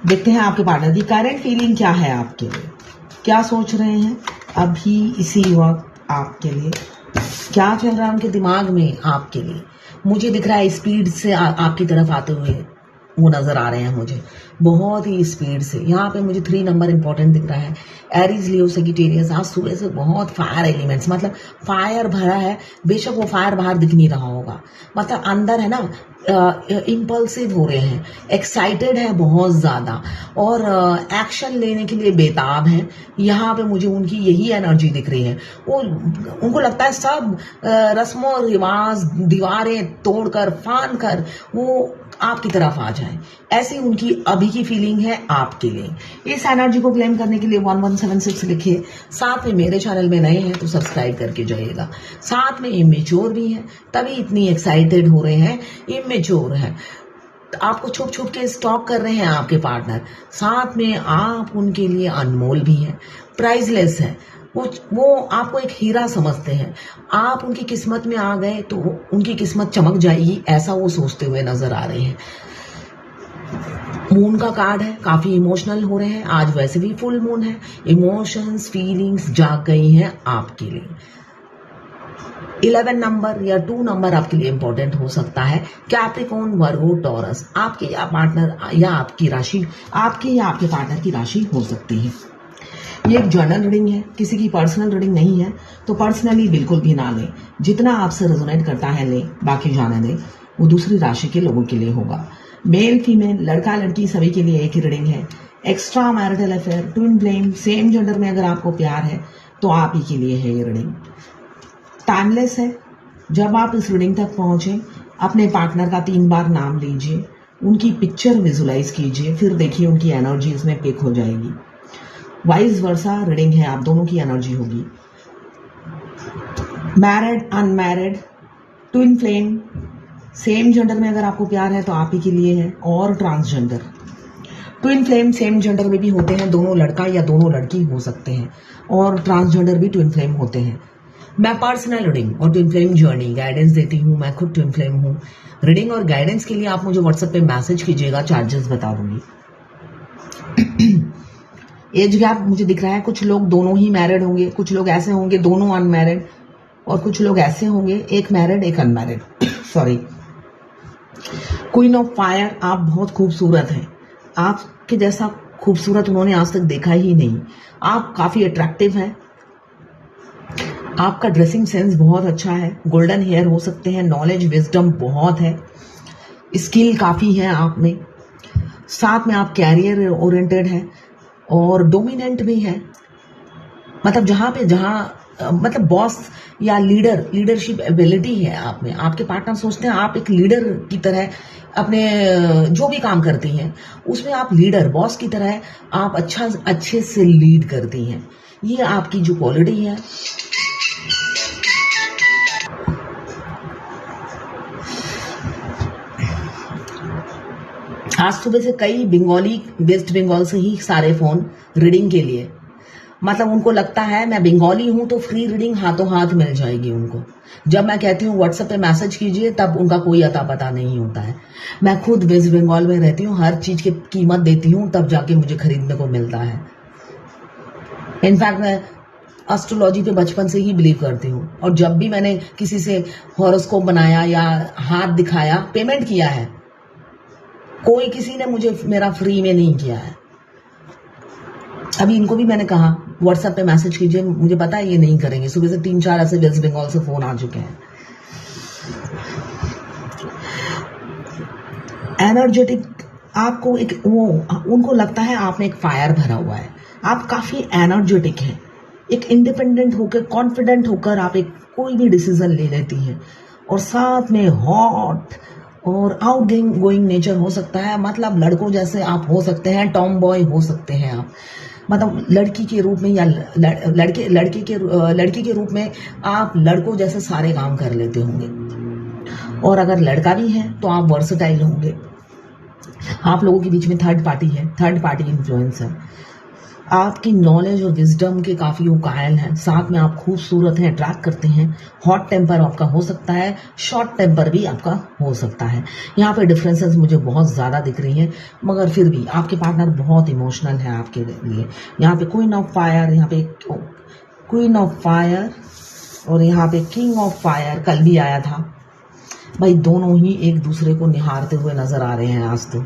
देखते हैं आपके पार्टनर की करंट फीलिंग क्या है आपके लिए, क्या सोच रहे हैं अभी इसी वक्त आपके लिए, क्या चल रहा है उनके दिमाग में आपके लिए। मुझे दिख रहा है स्पीड से आपकी तरफ आते हुए वो नजर आ रहे हैं मुझे, बहुत ही स्पीड से। यहाँ पे मुझे 3 नंबर इंपॉर्टेंट दिख रहा है। एरीज, लियो, सजिटेरियस, आज सुबह से बहुत फायर एलिमेंट्स, मतलब फायर भरा है। बेशक वो फायर बाहर दिख नहीं रहा होगा, मतलब अंदर है ना, इम्पल्सिव हो रहे हैं, एक्साइटेड है बहुत ज़्यादा, और एक्शन लेने के लिए बेताब हैं। यहाँ पे मुझे उनकी यही एनर्जी दिख रही है। वो उनको लगता है सब रस्मों रिवाज, दीवारें तोड़कर फान कर वो आपकी तरफ आ जाए, ऐसी उनकी अभी की फीलिंग है आपके लिए। इस एनर्जी को क्लेम करने के लिए 1176 लिखिए। साथ में मेरे चैनल में नए हैं तो सब्सक्राइब करके जाइएगा। साथ में इमेच्योर भी हैं, तभी इतनी एक्साइटेड हो रहे हैं, इमेच्योर है, आपको छुप छुप के स्टॉक कर रहे हैं आपके पार्टनर। साथ में आप उनके लिए अनमोल भी हैं, प्राइसलेस है। वो आपको एक हीरा समझते हैं। आप उनकी किस्मत में आ गए तो उनकी किस्मत चमक जाएगी, ऐसा वो सोचते हुए नजर आ रहे हैं। मून का कार्ड है, काफी इमोशनल हो रहे हैं आज, वैसे भी फुल मून है। इमोशंस, फीलिंग्स जाग गई हैं आपके लिए। 11 नंबर या 2 नंबर आपके लिए इंपॉर्टेंट हो सकता है। कैप्रिकॉर्न, वर्गो, टॉरस, आपके या पार्टनर या आपकी राशि, आपकी या आपके पार्टनर की राशि हो सकती है। ये एक जर्नल रीडिंग है, किसी की पर्सनल रीडिंग नहीं है, तो पर्सनली बिल्कुल भी ना लें। जितना आपसे रेजोनेट करता है लें, बाकी जाने दें। वो दूसरी राशि के लोगों के लिए होगा। मेल, फीमेल, लड़का लड़की सभी के लिए एक ही रीडिंग है। Extra marital affair, twin flame, same gender में अगर आपको प्यार है तो आप ही के लिए है ये रीडिंग। टाइमलेस है। जब आप इस रीडिंग तक पहुंचे, अपने पार्टनर का 3 बार नाम लीजिए, उनकी पिक्चर विजुलाइज कीजिए, फिर देखिए उनकी एनर्जी इसमें पिक हो जाएगी। वाइस वर्सा रीडिंग है, आप दोनों की एनर्जी होगी। Married, unmarried, twin flame, same gender में अगर आपको प्यार है तो आप ही के लिए है, और transgender. Twin flame same gender में भी होते हैं, दोनों लड़का या दोनों लड़की हो सकते हैं, और ट्रांसजेंडर भी ट्विन फ्लेम होते हैं। मैं पर्सनल रीडिंग और ट्विन फ्लेम जर्नी गाइडेंस देती हूँ, मैं खुद ट्विन फ्लेम हूँ। रीडिंग और गाइडेंस के लिए आप मुझे व्हाट्सएप पे मैसेज कीजिएगा, चार्जेस बता दूंगी। एज गैप मुझे दिख रहा है, कुछ लोग दोनों ही मैरिड होंगे, कुछ लोग ऐसे होंगे दोनों अनमैरिड, और कुछ लोग ऐसे होंगे एक मैरिड एक unmarried. Sorry. Queen of fire, आप बहुत खूबसूरत हैं, आपके जैसा खूबसूरत उन्होंने आज तक देखा ही नहीं। आप काफी अट्रैक्टिव हैं, आपका ड्रेसिंग सेंस बहुत अच्छा है, गोल्डन हेयर हो सकते हैं, नॉलेज विजडम बहुत है, स्किल काफी है आप में। साथ में आप कैरियर ओरिएंटेड हैं और डोमिनेंट भी हैं, मतलब मतलब बॉस या लीडरशिप एबिलिटी है आप में। आपके पार्टनर सोचते हैं आप एक लीडर की तरह अपने जो भी काम करती हैं उसमें आप लीडर, बॉस की तरह आप अच्छे से लीड करती हैं। ये आपकी जो क्वालिटी है। आज सुबह से कई बंगाली, वेस्ट बंगाल से ही सारे फोन रीडिंग के लिए, मतलब उनको लगता है मैं बंगाली हूं तो फ्री रीडिंग हाथों हाथ मिल जाएगी उनको। जब मैं कहती हूँ व्हाट्सएप पे मैसेज कीजिए तब उनका कोई अता पता नहीं होता है। मैं खुद वेस्ट बंगाल में रहती हूँ, हर चीज की कीमत देती हूँ तब जाके मुझे खरीदने को मिलता है। इनफैक्ट मैं एस्ट्रोलॉजी पे बचपन से ही बिलीव करती हूँ, और जब भी मैंने किसी से हॉरोस्कोप बनाया या हाथ दिखाया, पेमेंट किया है, कोई किसी ने मुझे मेरा फ्री में नहीं किया है। अभी इनको भी मैंने कहा व्हाट्सएप पे मैसेज कीजिए, मुझे पता है ये नहीं करेंगे। सुबह से 3-4 ऐसे वेस्ट बंगाल से फोन आ चुके हैं। एनर्जेटिक, आपको एक वो, उनको लगता है आप में एक फायर भरा हुआ है, आप काफी एनर्जेटिक हैं, एक इंडिपेंडेंट होकर, कॉन्फिडेंट होकर आप एक कोई भी डिसीजन ले लेती हैं, और साथ में हॉट और आउट गोइंग नेचर हो सकता है। मतलब लड़कों जैसे आप हो सकते हैं, टॉम बॉय हो सकते हैं आप, मतलब लड़की के रूप में या लड़की के रूप में आप लड़कों जैसे सारे काम कर लेते होंगे। और अगर लड़का भी है तो आप वर्सटाइल होंगे। आप लोगों के बीच में थर्ड पार्टी है, थर्ड पार्टी इन्फ्लुएंस है। आपकी नॉलेज और विजडम के काफ़ी वो कायल हैं, साथ में आप खूबसूरत हैं, अट्रैक्ट करते हैं। हॉट टेम्पर आपका हो सकता है, शॉर्ट टेम्पर भी आपका हो सकता है। यहाँ पे डिफरेंसेस मुझे बहुत ज़्यादा दिख रही हैं, मगर फिर भी आपके पार्टनर बहुत इमोशनल है आपके लिए। यहाँ पे क्वीन ऑफ फायर, यहाँ पे क्वीन ऑफ फायर और यहाँ पे किंग ऑफ फायर कल भी आया था। भाई दोनों ही एक दूसरे को निहारते हुए नजर आ रहे हैं आज तो,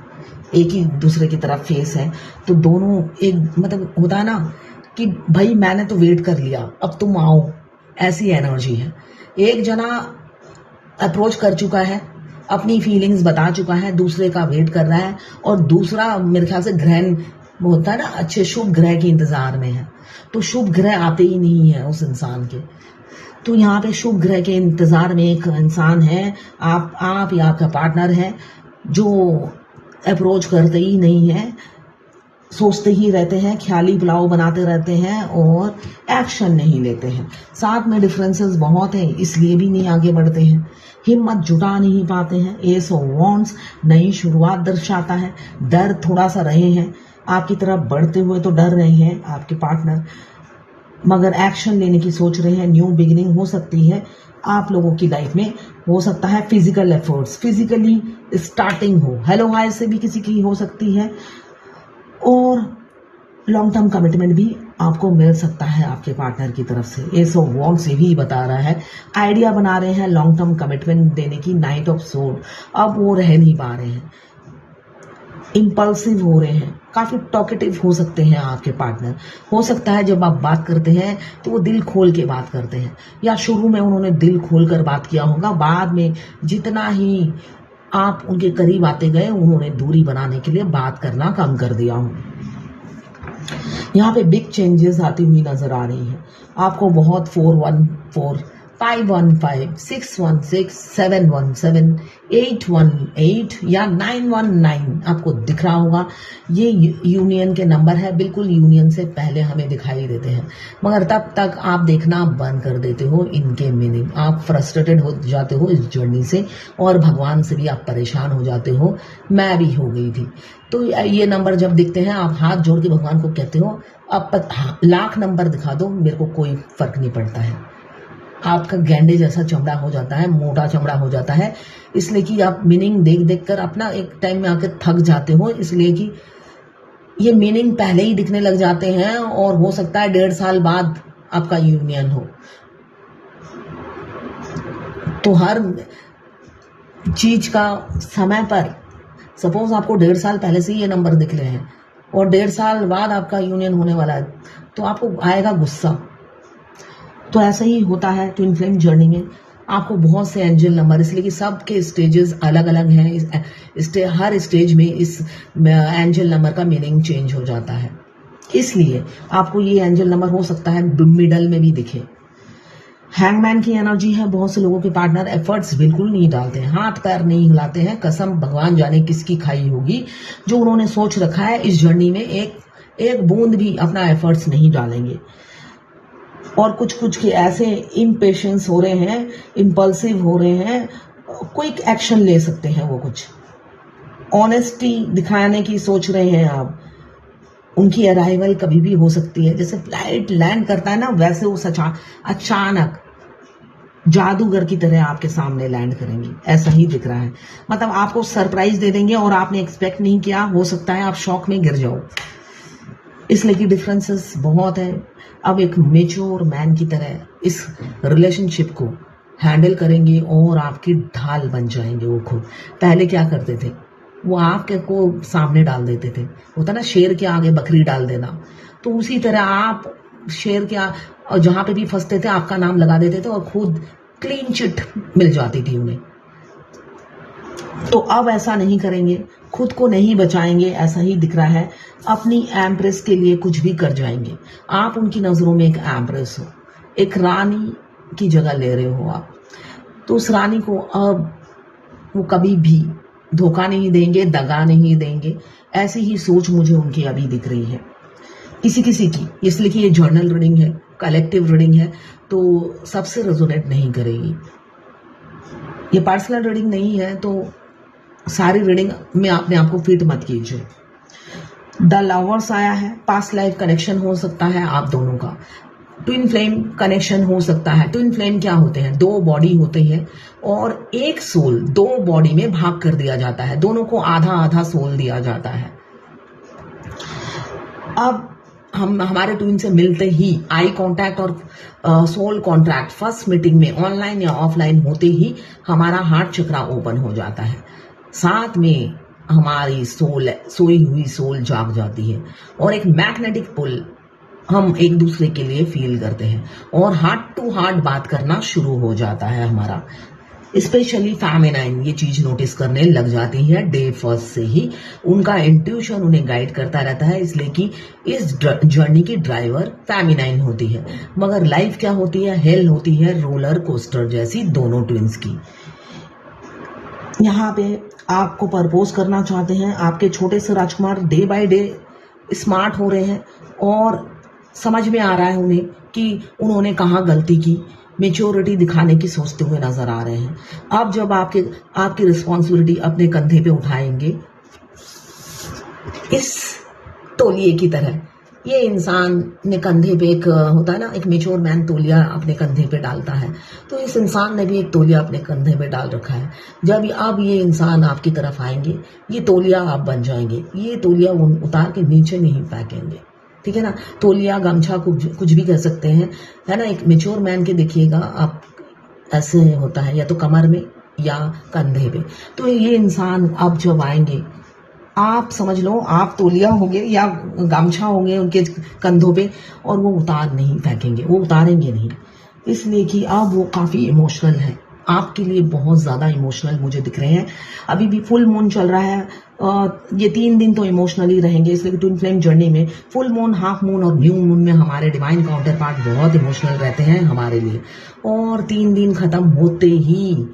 एक ही दूसरे की तरफ फेस है, तो दोनों एक मतलब होता है ना कि भाई मैंने तो वेट कर लिया अब तुम आओ, ऐसी एनर्जी है। एक जना अप्रोच कर चुका है, अपनी फीलिंग्स बता चुका है, दूसरे का वेट कर रहा है, और दूसरा मेरे ख्याल से ग्रहण होता है ना, अच्छे शुभ ग्रह के इंतजार में है, तो शुभ ग्रह आते ही नहीं है उस इंसान के। तो यहाँ पे शुभ ग्रह के इंतजार में एक इंसान है, आप या आपका पार्टनर है, जो अप्रोच करते ही नहीं है, सोचते ही रहते हैं, ख्याली पुलाव बनाते रहते हैं और एक्शन नहीं लेते हैं। साथ में डिफरेंसेस बहुत हैं, इसलिए भी नहीं आगे बढ़ते हैं, हिम्मत जुटा नहीं पाते हैं। एस ऑफ वॉन्ड्स नई शुरुआत दर्शाता है, डर थोड़ा सा रहे हैं, आपकी तरफ बढ़ते हुए तो डर रहे हैं आपके पार्टनर, मगर एक्शन लेने की सोच रहे हैं। न्यू बिगिनिंग हो सकती है आप लोगों की लाइफ में, हो सकता है फिजिकल एफर्ट्स, फिजिकली स्टार्टिंग हो, हेलो हाय से भी किसी की हो सकती है, और लॉन्ग टर्म कमिटमेंट भी आपको मिल सकता है आपके पार्टनर की तरफ से। एस ऑफ वॉन्ड से भी बता रहा है आइडिया बना रहे हैं लॉन्ग टर्म कमिटमेंट देने की। नाइट ऑफ सोर्ड, अब वो रह नहीं पा रहे हैं, इम्पल्सिव हो रहे हैं, काफी टॉकेटिव हो सकते हैं आपके पार्टनर। हो सकता है जब आप बात करते हैं तो वो दिल खोल के बात करते हैं, या शुरू में उन्होंने दिल खोल कर बात किया होगा, बाद में जितना ही आप उनके करीब आते गए उन्होंने दूरी बनाने के लिए बात करना कम कर दिया हो। यहाँ पे बिग चेंजेस आती हुई नजर आ रही हैं आपको बहुत। 414 515 616 717 818 या 919 आपको दिख रहा होगा, ये यूनियन के नंबर है, बिल्कुल यूनियन से पहले हमें दिखाई देते हैं, मगर तब तक आप देखना बंद कर देते हो इनके मीनिंग। आप फ्रस्ट्रेटेड हो जाते हो इस जर्नी से, और भगवान से भी आप परेशान हो जाते हो, मैं भी हो गई थी। तो ये नंबर जब दिखते हैं आप हाथ जोड़ के भगवान को कहते हो, अब लाख नंबर दिखा दो, मेरे को कोई फर्क नहीं पड़ता है। आपका गेंडे जैसा चमड़ा हो जाता है, मोटा चमड़ा हो जाता है, इसलिए कि आप मीनिंग देख देख कर अपना एक टाइम में आकर थक जाते हो, इसलिए कि ये मीनिंग पहले ही दिखने लग जाते हैं, और हो सकता है 1.5 साल बाद आपका यूनियन हो। तो हर चीज का समय पर, सपोज आपको 1.5 साल पहले से ये नंबर दिख रहे हैं और 1.5 साल बाद आपका यूनियन होने वाला है, तो आपको आएगा गुस्सा। तो ऐसा ही होता है ट्विन फ्लेम जर्नी में, आपको बहुत से एंजल नंबर, इसलिए कि सबके स्टेजेस अलग अलग हैं, हर स्टेज में इस एंजल नंबर का मीनिंग चेंज हो जाता है, इसलिए आपको ये एंजल नंबर हो सकता है मिडल में भी दिखे। हैंगमैन की एनर्जी है, बहुत से लोगों के पार्टनर एफर्ट्स बिल्कुल नहीं डालते हैं, हाथ पैर नहीं हिलाते हैं, कसम भगवान जाने किसकी खाई होगी, जो उन्होंने सोच रखा है इस जर्नी में एक बूंद भी अपना एफर्ट्स नहीं डालेंगे। और कुछ के ऐसे इम्पेशेंस हो रहे हैं, इम्पल्सिव हो रहे हैं, क्विक एक्शन ले सकते हैं वो, कुछ ऑनेस्टी दिखाने की सोच रहे हैं आप। उनकी अराइवल कभी भी हो सकती है, जैसे फ्लाइट लैंड करता है ना, वैसे वो अचानक जादूगर की तरह आपके सामने लैंड करेंगी, ऐसा ही दिख रहा है। मतलब आपको सरप्राइज दे देंगे और आपने एक्सपेक्ट नहीं किया, हो सकता है आप शॉक में गिर जाओ, इसलिए कि डिफरेंसेस बहुत है। अब एक मेच्योर मैन की तरह इस रिलेशनशिप को हैंडल करेंगे और आपकी ढाल बन जाएंगे वो खुद। पहले क्या करते थे, वो आपके को सामने डाल देते थे, होता ना शेर के आगे बकरी डाल देना, तो उसी तरह आप शेर के जहां पे भी फंसते थे आपका नाम लगा देते थे और खुद क्लीन चिट मिल जाती थी उन्हें। तो अब ऐसा नहीं करेंगे, खुद को नहीं बचाएंगे, ऐसा ही दिख रहा है। अपनी एम्प्रेस के लिए कुछ भी कर जाएंगे आप, उनकी नजरों में एक एम्प्रेस हो, एक रानी की जगह ले रहे हो आप, तो उस रानी को अब वो कभी भी धोखा नहीं देंगे, दगा नहीं देंगे, ऐसी ही सोच मुझे उनकी अभी दिख रही है किसी की, इसलिए कि ये जर्नल रीडिंग है, कलेक्टिव रीडिंग है, तो सबसे रेजोनेट नहीं करेगी। ये पर्सनल रीडिंग नहीं है, तो सारी रीडिंग में आपने आपको फिट मत कीजिए। द लवर्स आया है, पास्ट लाइफ कनेक्शन हो सकता है आप दोनों का। ट्विन फ्लेम कनेक्शन हो सकता है। ट्विन फ्लेम क्या होते हैं? दो बॉडी होते हैं और एक सोल दो बॉडी में भाग कर दिया जाता है, दोनों को आधा आधा सोल दिया जाता है। अब हम हमारे ट्विन से मिलते ही आई कांटेक्ट और सोल कॉन्ट्रैक्ट फर्स्ट मीटिंग में ऑनलाइन या ऑफलाइन होते ही हमारा हार्ट चक्रा ओपन हो जाता है। साथ में हमारी सोई हुई सोल जाग जाती है और एक मैग्नेटिक पुल हम एक दूसरे के लिए फील करते हैं और हार्ट टू हार्ट बात करना शुरू हो जाता है हमारा। स्पेशली फेमिनाइन ये चीज नोटिस करने लग जाती है डे फर्स्ट से ही। उनका इंट्यूशन उन्हें गाइड करता रहता है, इसलिए कि इस जर्नी की ड्राइवर फेमिनाइन होती है। मगर लाइफ क्या होती है? हेल होती है, रोलर कोस्टर जैसी दोनों ट्विंस की। यहाँ पे आपको प्रपोज करना चाहते हैं। आपके छोटे से राजकुमार डे बाय डे स्मार्ट हो रहे हैं और समझ में आ रहा है उन्हें कि उन्होंने कहाँ गलती की। मेच्योरिटी दिखाने की सोचते हुए नजर आ रहे हैं। अब जब आपकी रिस्पॉन्सिबिलिटी अपने कंधे पे उठाएंगे इस तौलिए की तरह, ये इंसान ने कंधे पे एक होता है ना, एक मेच्योर मैन तौलिया अपने कंधे पे डालता है, तो इस इंसान ने भी एक तौलिया अपने कंधे पे डाल रखा है। जब अब ये इंसान आपकी तरफ आएंगे, ये तौलिया आप बन जाएंगे। ये तौलिया उतार के नीचे नहीं फेंकेंगे, ठीक है ना। तौलिया, गमछा, कुछ भी कह सकते हैं, है ना। एक मेच्योर मैन के देखिएगा आप, ऐसे होता है या तो कमर में या कंधे पे। तो ये इंसान अब जब आएंगे, आप समझ लो आप तौलिया होंगे या गमछा होंगे उनके कंधों पे और वो उतार नहीं फेंकेंगे, वो उतारेंगे नहीं, इसलिए कि अब वो काफी इमोशनल है आपके लिए, बहुत ज्यादा इमोशनल मुझे दिख रहे हैं। अभी भी फुल मून चल रहा है, ये 3 दिन तो इमोशनली रहेंगे, इसलिए ट्विन फ्लेम जर्नी में फुल मून, हाफ मून और न्यू मून में हमारे डिवाइन काउंटर पार्ट बहुत इमोशनल रहते हैं हमारे लिए। और 3 दिन खत्म होते ही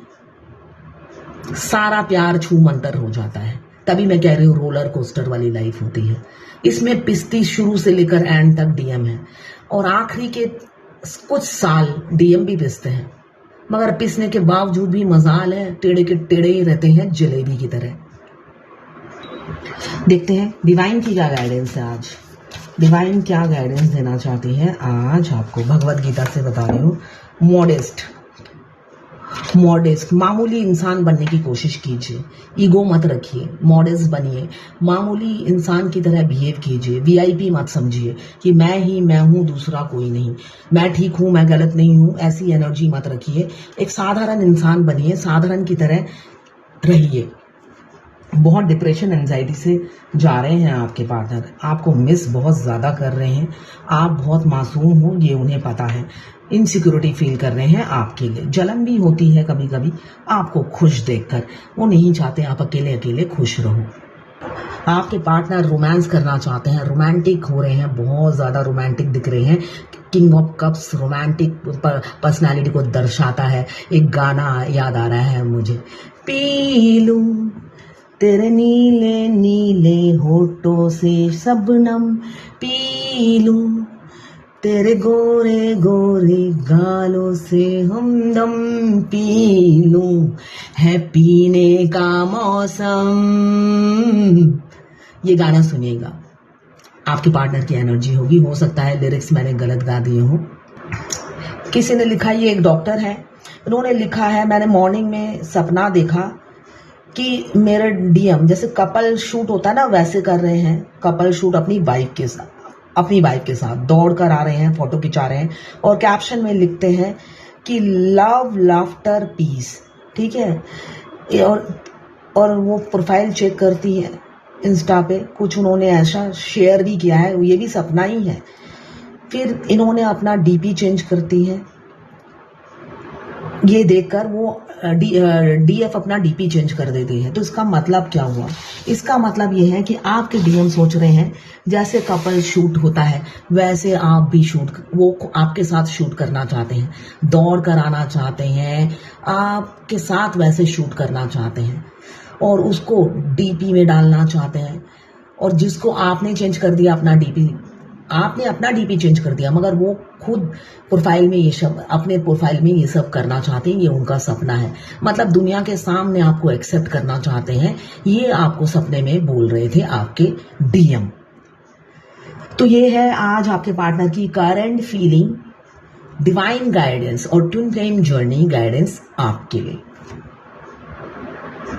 सारा प्यार छू मंतर हो जाता है। तभी मैं कह रही हूँ रोलर कोस्टर वाली लाइफ होती है। इसमें पिस्ती शुरू से लेकर एंड तक डीएम है और आखिरी के कुछ साल डीएम भी पिसते हैं, मगर पिसने के बावजूद भी मजाल है, टेढ़े के टेढ़े ही रहते हैं जलेबी की तरह। देखते हैं डिवाइन की क्या गाइडेंस है आज। डिवाइन क्या गाइडेंस देना चाहती है आज आपको? भगवत गीता से बता रही हूँ। मॉडेस्ट मामूली इंसान बनने की कोशिश कीजिए, ईगो मत रखिए, मॉडेस्ट बनिए, मामूली इंसान की तरह बिहेव कीजिए। वीआईपी मत समझिए कि मैं हूँ, दूसरा कोई नहीं, मैं ठीक हूँ, मैं गलत नहीं हूँ, ऐसी एनर्जी मत रखिए। एक साधारण इंसान बनिए, साधारण की तरह रहिए। बहुत डिप्रेशन, एंजाइटी से जा रहे हैं आपके पार्टनर, आपको मिस बहुत ज्यादा कर रहे हैं। आप बहुत मासूम हो, ये उन्हें पता है। इनसिक्योरिटी फील कर रहे हैं आपके लिए, जलन भी होती है कभी कभी आपको खुश देखकर। वो नहीं चाहते आप अकेले अकेले खुश रहो। आपके पार्टनर रोमांस करना चाहते हैं, रोमांटिक हो रहे हैं, बहुत ज्यादा रोमांटिक दिख रहे हैं। King of cups romantic personality को दर्शाता है। एक गाना याद आ रहा है मुझे, पी लूं तेरे नीले नीले होठों से शबनम, पी लूं तेरे गोरे गोरे गालों से हमदम, पी लूं है पीने का मौसम। ये गाना सुनिएगा, आपके पार्टनर की एनर्जी होगी। हो सकता है लिरिक्स मैंने गलत गा दिए हो। किसी ने लिखा, ये एक डॉक्टर है, उन्होंने लिखा है, मैंने मॉर्निंग में सपना देखा कि मेरे डीएम जैसे कपल शूट होता है ना, वैसे कर रहे हैं कपल शूट अपनी बाइक के साथ दौड़ कर आ रहे हैं, फोटो खिंचा रहे हैं और कैप्शन में लिखते हैं कि लव लाफ्टर पीस, ठीक है। और वो प्रोफाइल चेक करती है इंस्टा पे, कुछ उन्होंने ऐसा शेयर भी किया है, ये भी सपना ही है। फिर इन्होंने अपना डीपी चेंज करती है, ये देखकर वो डीएफ अपना डीपी चेंज कर देती है। तो इसका मतलब क्या हुआ? इसका मतलब ये है कि आपके डीएम सोच रहे हैं जैसे कपल शूट होता है वैसे आप भी वो आपके साथ शूट करना चाहते हैं, दौड़ कर आना चाहते हैं, आपके साथ वैसे शूट करना चाहते हैं और उसको डीपी में डालना चाहते हैं। और जिसको आपने चेंज कर दिया अपना डीपी, आपने अपना डीपी चेंज कर दिया, मगर वो खुद प्रोफाइल में अपने प्रोफाइल में ये सब करना चाहते हैं। ये उनका सपना है, मतलब दुनिया के सामने आपको एक्सेप्ट करना चाहते हैं। ये आपको सपने में बोल रहे थे आपके डीएम, तो ये है आज आपके पार्टनर की करंट फीलिंग, डिवाइन गाइडेंस और ट्विन फ्लेम जर्नी गाइडेंस आपके लिए।